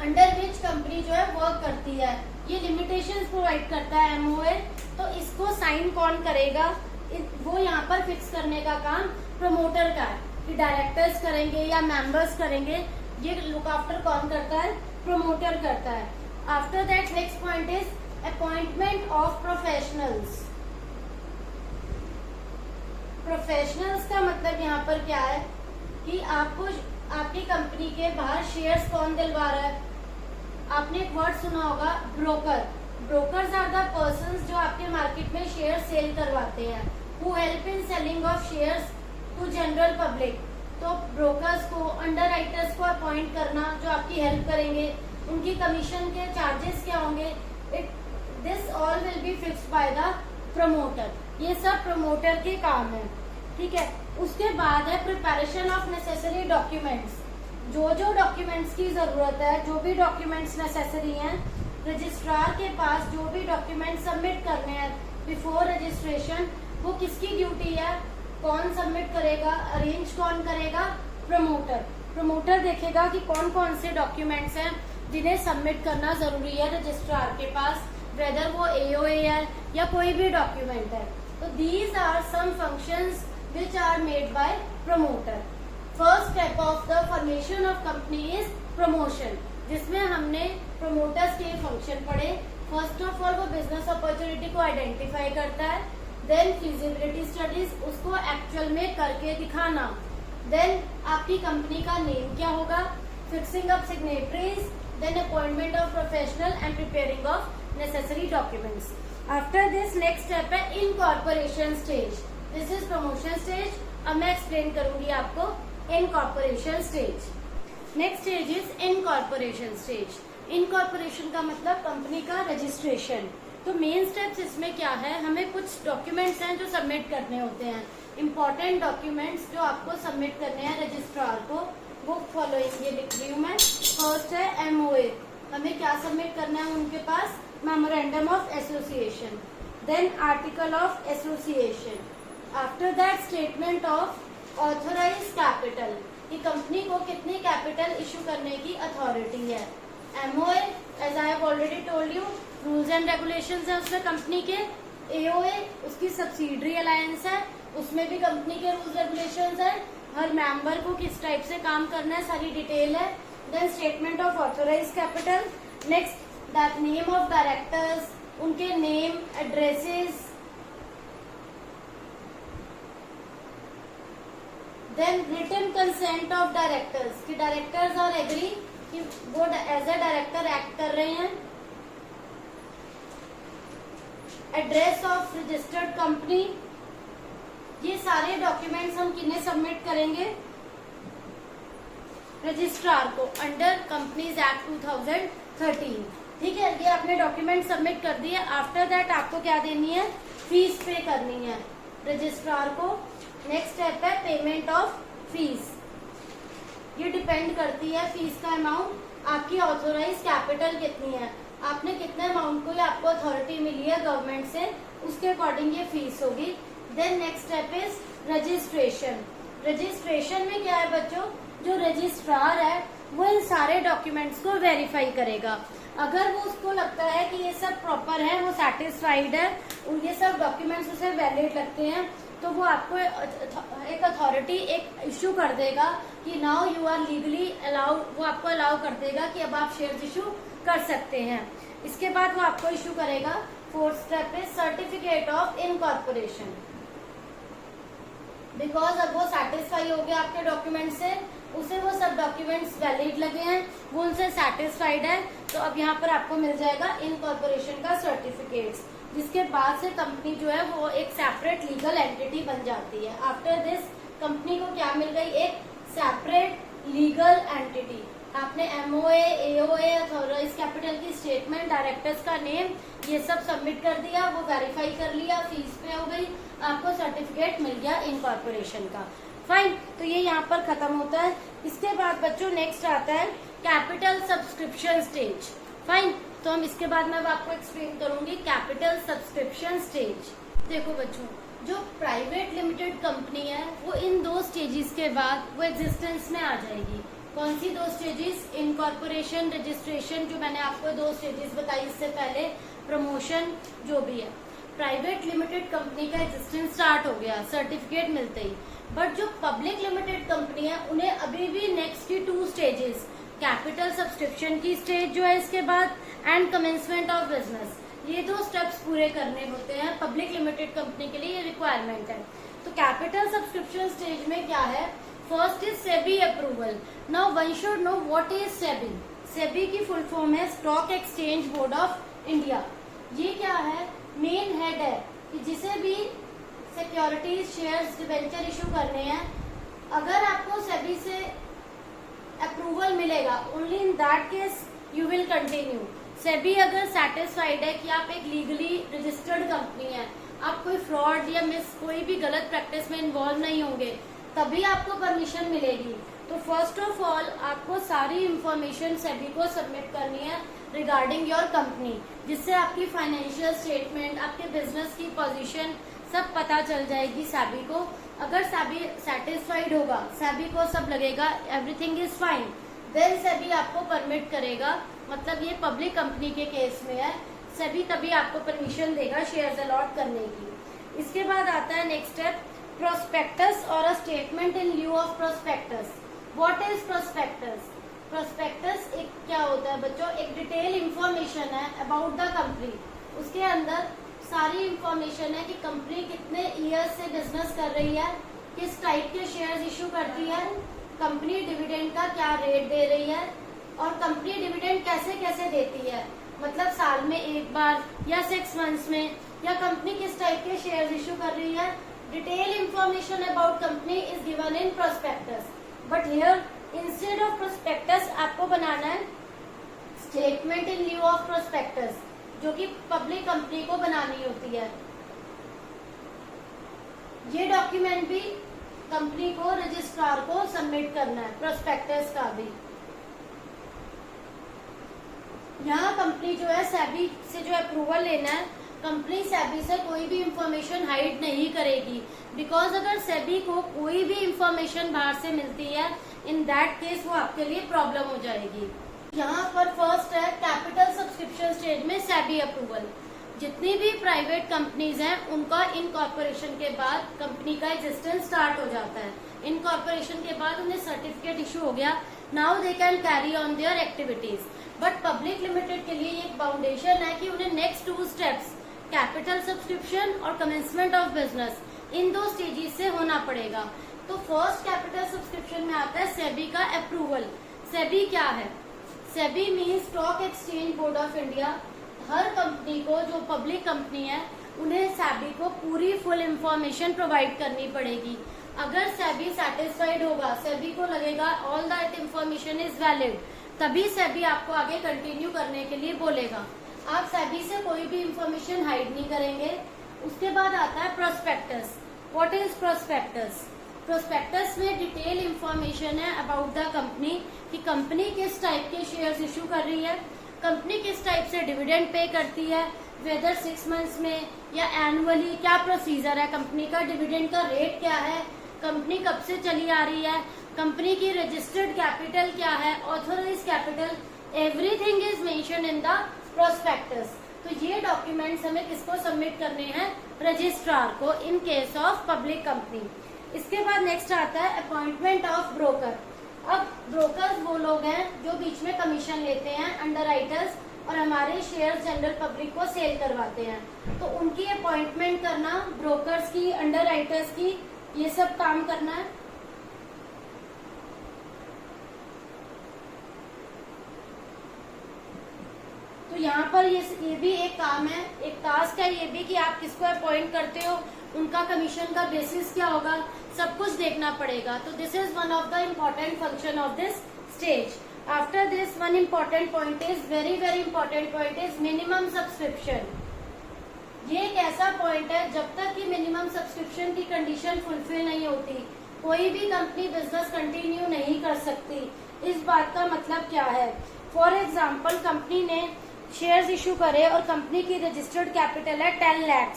Under which company जो है work करती है, ये लिमिटेशंस प्रोवाइड करता है एमओए। तो इसको साइन कौन करेगा, वो यहाँ पर फिक्स करने का काम प्रमोटर का है कि डायरेक्टर्स करेंगे या मेंबर्स करेंगे, ये लुक आफ्टर कौन करता है, प्रमोटर करता है। After that next point is appointment of professionals. Professionals का मतलब यहाँ पर क्या है कि आपको आपकी कंपनी के बाहर शेयर्स कौन दिलवा रहा है। आपने एक वर्ड सुना होगा broker. Brokers are the persons जो आपके मार्केट में शेयर सेल करवाते हैं, who help in selling of shares to general public. तो ब्रोकर्स को, अंडर राइटर्स को अपॉइंट करना जो आपकी हेल्प करेंगे, उनकी कमीशन के चार्जेस क्या होंगे, this all will be fixed by the promoter. ये सब प्रमोटर के काम है, ठीक है। उसके बाद है प्रिपरेशन ऑफ नेसेसरी डॉक्यूमेंट्स। जो जो डॉक्यूमेंट्स की जरूरत है, जो भी डॉक्यूमेंट्स नेसेसरी हैं, रजिस्ट्रार के पास जो भी डॉक्यूमेंट सबमिट करने हैं बिफोर रजिस्ट्रेशन, वो किसकी ड्यूटी है, कौन सबमिट करेगा, अरेंज कौन करेगा, प्रमोटर। प्रमोटर देखेगा कि कौन कौन से डॉक्यूमेंट्स हैं जिन्हें सबमिट करना जरूरी है रजिस्ट्रार के पास, वेदर वो एओए है या कोई भी डॉक्यूमेंट है। तो these are some functions which are made by promoter. First step of the formation of company is promotion, जिसमें हमने promoters के फंक्शन पढ़े। फर्स्ट ऑफ ऑल वो बिजनेस अपॉर्चुनिटी को आइडेंटिफाई करता है, देन फिजिबिलिटी स्टडीज, उसको एक्चुअल में करके दिखाना, देन आपकी कंपनी का नेम क्या होगा, fixing up signatories, then appointment of professional and preparing of necessary documents. After this next step है incorporation stage. This is promotion stage. अब मैं एक्सप्लेन करूंगी आपको incorporation stage. Next stage is incorporation stage. Incorporation का मतलब company का registration. तो main steps इसमें क्या है, हमें कुछ डॉक्यूमेंट्स हैं जो सबमिट करने होते हैं, इंपॉर्टेंट डॉक्यूमेंट्स जो आपको सबमिट करने हैं रजिस्ट्रार को, वो फॉलोइंग ये लिख रही हूँ मैं। फर्स्ट है एमओए, हमें क्या सबमिट करना है उनके पास, memorandum of association, then article of association, after that statement of authorise capital, कि कंपनी को कितनी कैपिटल इशू करने की अथॉरिटी है। MOA as I have already told you, rules and regulations है उसमें कंपनी के। एओए उसकी सब्सिडरी अलायंस है, उसमें भी कंपनी के रूल्स रेगुलेशंस है, हर मेंबर को किस टाइप से काम करना है सारी डिटेल है। Then statement of authorise capital, next that name of directors, उनके name, addresses, then written consent of directors, कि डायरेक्टर्स आर एग्री कि वो एज ए डायरेक्टर एक्ट कर रहे हैं। एड्रेस ऑफ रजिस्टर्ड कंपनी, ये सारे डॉक्यूमेंट्स हम किन्हें सबमिट करेंगे, रजिस्ट्रार को, अंडर कंपनीज एक्ट 2013। ठीक है, ये आपने डॉक्यूमेंट सबमिट कर दिए। आफ्टर दैट आपको क्या देनी है, फीस पे करनी है रजिस्ट्रार को। नेक्स्ट स्टेप है पेमेंट ऑफ फीस। ये डिपेंड करती है फीस का अमाउंट, आपकी ऑथोराइज कैपिटल कितनी है, आपने कितने अमाउंट को आपको अथॉरिटी मिली है गवर्नमेंट से, उसके अकॉर्डिंग ये फीस होगी। Then next step is registration. Registration में क्या है बच्चों, जो रजिस्ट्रार है वो इन सारे डॉक्यूमेंट्स को वेरीफाई करेगा। अगर वो उसको लगता है कि ये सब प्रॉपर है, वो सेटिस्फाइड है, ये सब डॉक्यूमेंट्स उसे वैलिड लगते हैं, तो वो आपको एक अथॉरिटी एक इश्यू कर देगा कि now you are legally allowed, वो आपको अलाउ कर देगा कि अब आप शेयर्स इशू कर सकते हैं। इसके बाद वो आपको इशू करेगा fourth step is certificate of incorporation. Because अब वो सेटिस्फाई हो गया आपके डॉक्यूमेंट से, उसे वो सब डॉक्यूमेंट्स वैलिड लगे हैं, वो उनसे सेटिस्फाइड है, तो अब यहाँ पर आपको मिल जाएगा इनकॉर्पोरेशन का सर्टिफिकेट्स, जिसके बाद से कंपनी जो है वो एक सेपरेट लीगल एंटिटी बन जाती है। आफ्टर दिस कंपनी को क्या मिल गई, एक सेपरेट लीगल एंटिटी। आपने एमओए, एओए, ऑथोराइज कैपिटल की स्टेटमेंट, डायरेक्टर्स का नेम, ये सब सबमिट कर दिया, वो वेरीफाई कर लिया, फीस पे हो गई, आपको सर्टिफिकेट मिल गया इनकॉर्पोरेशन का। फाइन, तो ये यहाँ पर खत्म होता है। इसके बाद बच्चों नेक्स्ट आता है कैपिटल सब्सक्रिप्शन स्टेज। फाइन, तो हम इसके बाद मैं आपको एक्सप्लेन करूंगी कैपिटल सब्सक्रिप्शन स्टेज। देखो बच्चों, जो प्राइवेट लिमिटेड कंपनी है वो इन दो स्टेजेस के बाद वो एग्जिस्टेंस में आ जाएगी। कौन सी 2 स्टेजेस? इनकॉर्पोरेशन, रजिस्ट्रेशन, जो मैंने आपको 2 स्टेजेस बताई इससे पहले, प्रमोशन, जो भी है। प्राइवेट लिमिटेड कंपनी का एग्जिस्टेंस स्टार्ट हो गया सर्टिफिकेट मिलते ही, बट जो पब्लिक लिमिटेड कंपनी है उन्हें अभी भी नेक्स्ट की 2 स्टेजेस, कैपिटल सब्सक्रिप्शन की स्टेज जो है इसके बाद, एंड कमेंसमेंट ऑफ बिजनेस, ये 2 स्टेप्स पूरे करने होते हैं पब्लिक लिमिटेड कंपनी के लिए, ये रिक्वायरमेंट है। तो कैपिटल सब्सक्रिप्शन स्टेज में क्या है? First is SEBI approval. Now one should know what is SEBI. SEBI की फुल फॉर्म है stock exchange board of India. ये क्या है? मेन हेड है कि जिसे भी सिक्योरिटीज, शेयर्स, डिबेंचर इशू करने हैं, अगर आपको सेबी से अप्रूवल मिलेगा, only in that case you will continue. SEBI अगर सेटिस्फाइड है कि आप एक लीगली रजिस्टर्ड कंपनी है, आप कोई फ्रॉड या मिस कोई भी गलत प्रैक्टिस में इन्वॉल्व नहीं होंगे, तभी आपको परमिशन मिलेगी। तो फर्स्ट ऑफ ऑल आपको सारी इंफॉर्मेशन सेबी को सबमिट करनी है रिगार्डिंग योर कंपनी, जिससे आपकी फाइनेंशियल स्टेटमेंट, आपके बिजनेस की पोजीशन सब पता चल जाएगी सेबी को। अगर सेबी सेटिस्फाइड होगा, सेबी को सब लगेगा everything is fine, then SEBI आपको परमिट करेगा। मतलब ये पब्लिक कंपनी के केस में है, सेबी तभी आपको परमिशन देगा शेयर्स अलॉट करने की। इसके बाद आता है नेक्स्ट स्टेप, प्रोस्पेक्टस और a statement in lieu of prospectus. What is prospectus? Prospectus एक क्या होता है बच्चों? एक डिटेल इंफॉर्मेशन है अबाउट द कंपनी। उसके अंदर सारी इंफॉर्मेशन है कि कंपनी कितने ईयर्स से बिजनेस कर रही है, किस टाइप के शेयर्स इशू करती है, कंपनी डिविडेंड का क्या रेट दे रही है, और कंपनी डिविडेंड कैसे कैसे देती है, मतलब साल में एक बार या 6 मंथ्स में, या कंपनी किस टाइप के शेयर्स इशू कर रही है। Detail information about company is given in prospectus. But here instead of prospectus आपको बनाना है statement in lieu of prospectus, जो कि पब्लिक कंपनी को बनानी होती है। ये डॉक्यूमेंट भी कंपनी को, रजिस्ट्रार को सबमिट करना है, प्रोस्पेक्टस का भी। यहाँ कंपनी जो है सेबी से जो अप्रूवल लेना है, कंपनी सेबी से कोई भी इंफॉर्मेशन हाइड नहीं करेगी, बिकॉज अगर सेबी को कोई भी इंफॉर्मेशन बाहर से मिलती है, इन दैट केस वो आपके लिए प्रॉब्लम हो जाएगी। यहाँ पर फर्स्ट है कैपिटल सब्सक्रिप्शन स्टेज में सेबी अप्रूवल। जितनी भी प्राइवेट कंपनीज हैं उनका इनकॉर्पोरेशन के बाद कंपनी का एग्जिस्टेंस स्टार्ट हो जाता है। इनकॉर्पोरेशन के बाद उन्हें सर्टिफिकेट इशू हो गया, now they can carry on their activities. But public limited के लिए एक फाउंडेशन है कि उन्हें नेक्स्ट 2 स्टेप्स, कैपिटल सब्सक्रिप्शन और commencement of business, in 2 stages से होना पड़ेगा। तो फर्स्ट कैपिटल सब्सक्रिप्शन में आता है सेबी का अप्रूवल। सेबी क्या है? SEBI means stock exchange board of India. Her company को, जो पब्लिक कंपनी है, उन्हें सेबी को पूरी फुल इंफॉर्मेशन प्रोवाइड करनी पड़ेगी। अगर सेबी सेटिस्फाइड होगा, सेबी को लगेगा all that information is valid, तभी सेबी आपको आगे कंटिन्यू करने के लिए बोलेगा। आप सेबी से कोई भी इंफॉर्मेशन हाइड नहीं करेंगे। उसके बाद आता है prospectus. What is prospectus? Prospectus में डिटेल इंफॉर्मेशन है अबाउट द कंपनी, कि कंपनी किस टाइप के शेयर्स इशू कर रही है, कंपनी किस टाइप से डिविडेंड पे करती है, वेदर 6 मंथ्स में या एनुअली, क्या प्रोसीजर है कंपनी का, डिविडेंड का रेट क्या है, कंपनी कब से चली आ रही है, कंपनी की रजिस्टर्ड कैपिटल क्या है, authorise capital, everything is mention in the prospectus. तो ये डॉक्यूमेंट्स हमें किसको सबमिट करने हैं? रजिस्ट्रार को, in case of public company. इसके बाद नेक्स्ट आता है अपॉइंटमेंट ऑफ ब्रोकर। अब ब्रोकर वो लोग हैं जो बीच में कमीशन लेते हैं, अंडरराइटर्स, और हमारे शेयर जनरल पब्लिक को सेल करवाते हैं। तो उनकी अपॉइंटमेंट करना, ब्रोकर्स की, अंडरराइटर्स की, ये सब काम करना है। तो यहाँ पर ये भी एक काम है, एक टास्क है ये भी, कि आप किसको अपॉइंट करते हो, उनका कमीशन का बेसिस क्या होगा, सब कुछ देखना पड़ेगा। तो this is one of the important function of this stage. After this one important point is, very very important point is minimum subscription. ये एक ऐसा पॉइंट है, जब तक कि मिनिमम सब्सक्रिप्शन की कंडीशन फुलफिल नहीं होती, कोई भी कंपनी बिजनेस कंटिन्यू नहीं कर सकती। इस बात का मतलब क्या है? फॉर एग्जाम्पल, कंपनी ने शेयर्स इशू करे और कंपनी की रजिस्टर्ड कैपिटल है 10 लाख,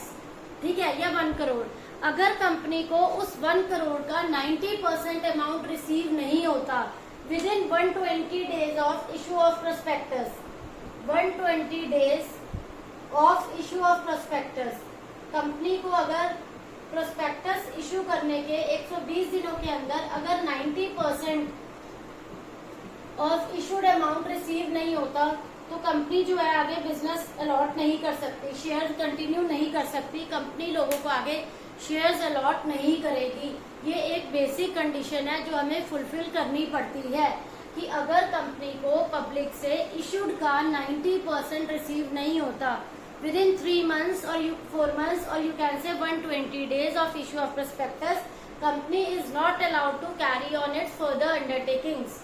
ठीक है, या 1 करोड़। अगर कंपनी को उस 1 करोड़ का 90% अमाउंट रिसीव नहीं होता, within 120 days of issue of prospectus. 120 days of issue of prospectus. Company को अगर प्रोस्पेक्टस इशू करने के 120 दिनों के अंदर अगर 90% ऑफ इशूड अमाउंट रिसीव नहीं होता तो कंपनी जो है आगे बिजनेस अलॉट नहीं कर सकती, शेयर कंटिन्यू नहीं कर सकती, कंपनी लोगों को आगे शेयर्स अलॉट नहीं करेगी। ये एक बेसिक कंडीशन है जो हमें फुलफिल करनी पड़ती है कि अगर कंपनी को पब्लिक से इशूड का 90% रिसीव नहीं होता within 3 months or 4 months or you can say 120 days of issue of prospectus, company is not allowed to carry on its further undertakings.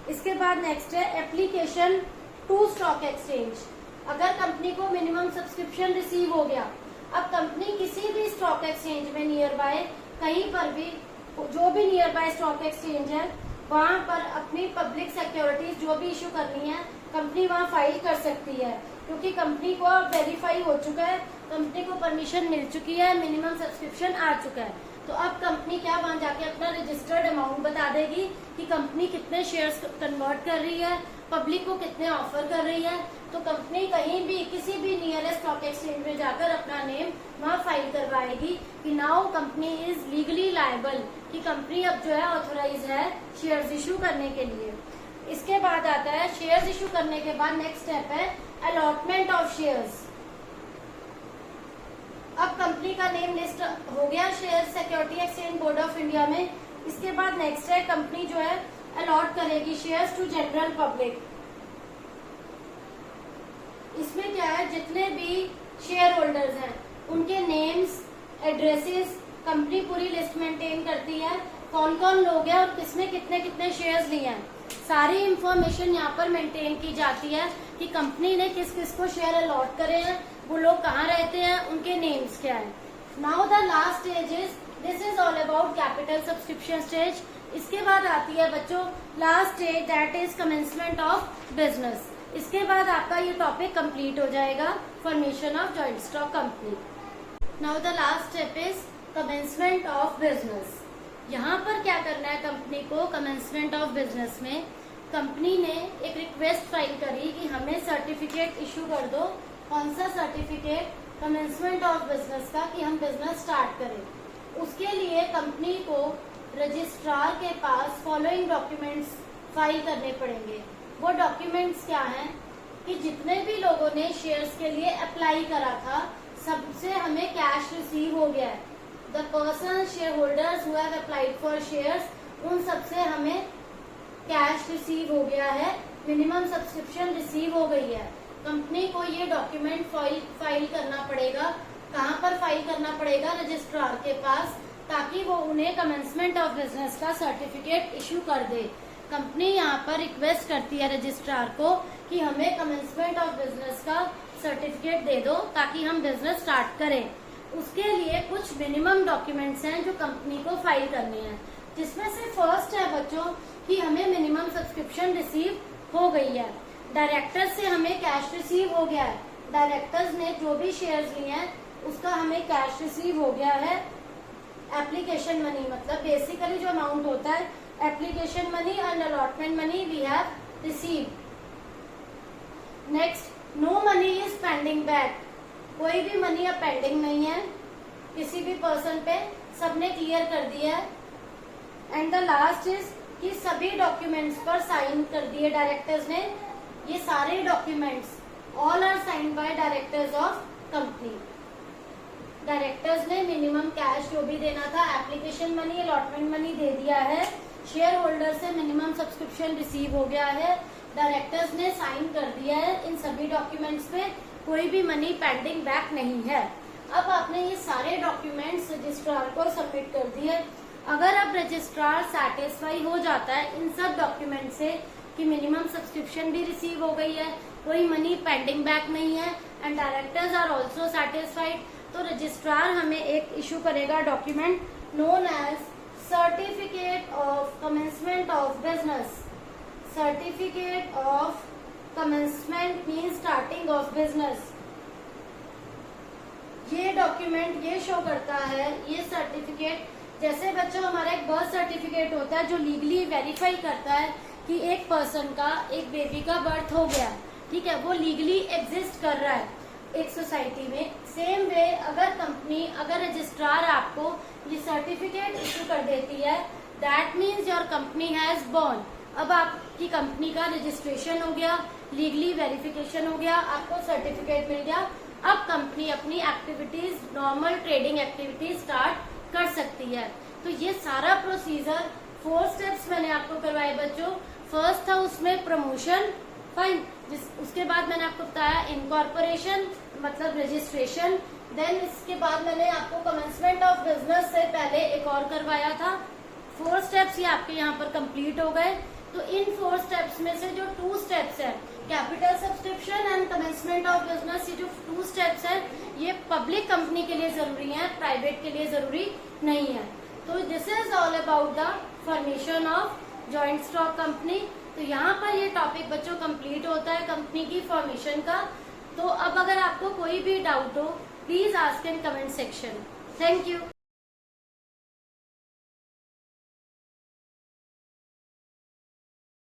इसके बाद नेक्स्ट है एप्लीकेशन टू स्टॉक एक्सचेंज। अगर company को minimum subscription receive हो गया, अब company किसी भी स्टॉक एक्सचेंज में नियर बाय कहीं पर भी जो भी नियर बाय स्टॉक एक्सचेंज है वहां पर अपनी पब्लिक सिक्योरिटीज जो भी इशू करनी है कंपनी वहां फाइल कर सकती है, क्योंकि कंपनी को अब वेरीफाई हो चुका है, कंपनी को परमिशन मिल चुकी है, मिनिमम सब्सक्रिप्शन आ चुका है। तो अब कंपनी क्या वहां जाके अपना रजिस्टर्ड अमाउंट बता देगी कि कंपनी कितने शेयर्स कन्वर्ट कर रही है, पब्लिक को कितने ऑफर कर रही है। तो कंपनी कहीं भी किसी भी नियरेस्ट स्टॉक एक्सचेंज में जाकर अपना नेम वहां फाइल करवाएगी कि now company is legally liable, कि कंपनी अब जो है ऑथोराइज है शेयर्स इशू करने के लिए। इसके बाद आता है शेयर्स इशू करने के बाद नेक्स्ट स्टेप है अलॉटमेंट ऑफ शेयर्स। अब कंपनी का नेम लिस्ट हो गया share security exchange board of India में। इसके बाद नेक्स्ट है कंपनी जो है अलॉट करेगी शेयर्स टू जनरल पब्लिक। इसमें क्या है, जितने भी शेयर होल्डर्स हैं उनके नेम्स, एड्रेसेस, कंपनी पूरी लिस्ट मेंटेन करती है, कौन कौन लोग हैं और किसने कितने कितने शेयर्स लिए हैं, सारी इंफॉर्मेशन यहाँ पर मेंटेन की जाती है कि कंपनी ने किस किस को शेयर अलॉट करे हैं, वो लोग कहाँ रहते हैं, उनके नेम्स क्या है। Now the last stage is this is all about capital subscription stage. इसके बाद आती है बच्चों last stage, that is commencement of business. इसके बाद आपका ये टॉपिक कंप्लीट हो जाएगा, formation of joint stock company. Now the last step is commencement of business. यहाँ पर क्या करना है कंपनी को, कमेंसमेंट ऑफ बिजनेस में कंपनी ने एक रिक्वेस्ट फाइल करी कि हमें सर्टिफिकेट इशू कर दो। कौन सा सर्टिफिकेट, कमेंसमेंट ऑफ बिजनेस का, कि हम बिजनेस स्टार्ट करें। उसके लिए कंपनी को रजिस्ट्रार के पास फॉलोइंग डॉक्यूमेंट्स फाइल करने पड़ेंगे। वो डॉक्यूमेंट्स क्या हैं कि जितने भी लोगों ने शेयर्स के लिए अप्लाई करा था सबसे हमें कैश रिसीव हो गया है। The person share holders who have applied for shares, उन सबसे हमें कैश रिसीव हो गया है, मिनिमम सब्सक्रिप्शन रिसीव हो गई है। कंपनी को ये डॉक्यूमेंट फाइल करना पड़ेगा। कहाँ पर फाइल करना पड़ेगा, रजिस्ट्रार के पास, ताकि वो उन्हें कमेंसमेंट ऑफ बिजनेस का सर्टिफिकेट इशू कर दे। कंपनी यहाँ पर रिक्वेस्ट करती है रजिस्ट्रार को कि हमें कमेंसमेंट ऑफ बिजनेस का सर्टिफिकेट दे दो ताकि हम बिजनेस स्टार्ट करें। उसके लिए कुछ मिनिमम डॉक्यूमेंट्स हैं जो कंपनी को फाइल करने हैं, जिसमें से फर्स्ट है बच्चों कि हमें मिनिमम सब्सक्रिप्शन रिसीव हो गई है, डायरेक्टर्स से हमें कैश रिसीव हो गया है, डायरेक्टर्स ने जो भी शेयर्स लिए हैं उसका हमें कैश रिसीव हो गया है। एप्लीकेशन मनी मतलब बेसिकली जो अमाउंट होता है, application money and allotment money we have receive. Next, no money is pending back. कोई भी मनी अब पेंडिंग नहीं है किसी भी पर्सन पे, सबने क्लियर कर दिया है। एंड द लास्ट इज कि सभी डॉक्यूमेंट्स पर साइन कर दिए डायरेक्टर्स ने। ये सारे documents all are signed by directors of company. Directors ने मिनिमम कैश जो भी देना था, एप्लीकेशन मनी, अलॉटमेंट मनी दे दिया है, शेयर होल्डर से मिनिमम सब्सक्रिप्शन रिसीव हो गया है, डायरेक्टर्स ने साइन कर दिया है। इन सभी डॉक्यूमेंट्स पे कोई भी मनी पेंडिंग बैक नहीं है। अब आपने ये सारे डॉक्यूमेंट्स रजिस्ट्रार को सबमिट कर दिए। अगर अब रजिस्ट्रार सेटिस्फाई हो जाता है इन सब डॉक्यूमेंट से कि मिनिमम सब्सक्रिप्शन भी रिसीव हो गई है, कोई मनी पेंडिंग बैक नहीं है and directors are also satisfied, तो रजिस्ट्रार हमें एक इशू करेगा document known as certificate of commencement of business. Certificate of commencement mean starting of business. ये डॉक्यूमेंट ये शो करता है, ये सर्टिफिकेट, जैसे बच्चों हमारा एक बर्थ सर्टिफिकेट होता है जो लीगली वेरीफाई करता है कि एक पर्सन का, एक बेबी का बर्थ हो गया, ठीक है, वो लीगली एग्जिस्ट कर रहा है एक सोसाइटी में, सेम वे अगर कंपनी, अगर रजिस्ट्रार आपको ये सर्टिफिकेट इशू कर देती है, that means your company has born. अब आपकी कंपनी का रजिस्ट्रेशन हो गया, लीगली वेरिफिकेशन हो गया, आपको सर्टिफिकेट मिल गया, अब कंपनी अपनी activities, normal trading activities start कर सकती है। तो ये सारा प्रोसीजर 4 स्टेप्स मैंने आपको करवाए बच्चों। फर्स्ट था उसमें प्रमोशन, फाइन, उसके बाद मैंने आपको बताया इनकॉर्पोरेशन मतलब रजिस्ट्रेशन, देन इसके बाद मैंने आपको कमेंसमेंट ऑफ बिजनेस से पहले एक और करवाया था। 4 स्टेप्स ये आपके यहाँ पर कंप्लीट हो गए। तो इन 4 स्टेप्स में से जो 2 स्टेप्स है, capital subscription and commencement of business, ये जो 2 स्टेप्स है ये पब्लिक कंपनी के लिए जरूरी है, प्राइवेट के लिए जरूरी नहीं है। तो this is all about the formation of joint stock company. तो यहाँ पर ये टॉपिक बच्चों कंप्लीट होता है कंपनी की फॉर्मेशन का। तो अब अगर आपको कोई भी डाउट हो, please ask in comment section. Thank you.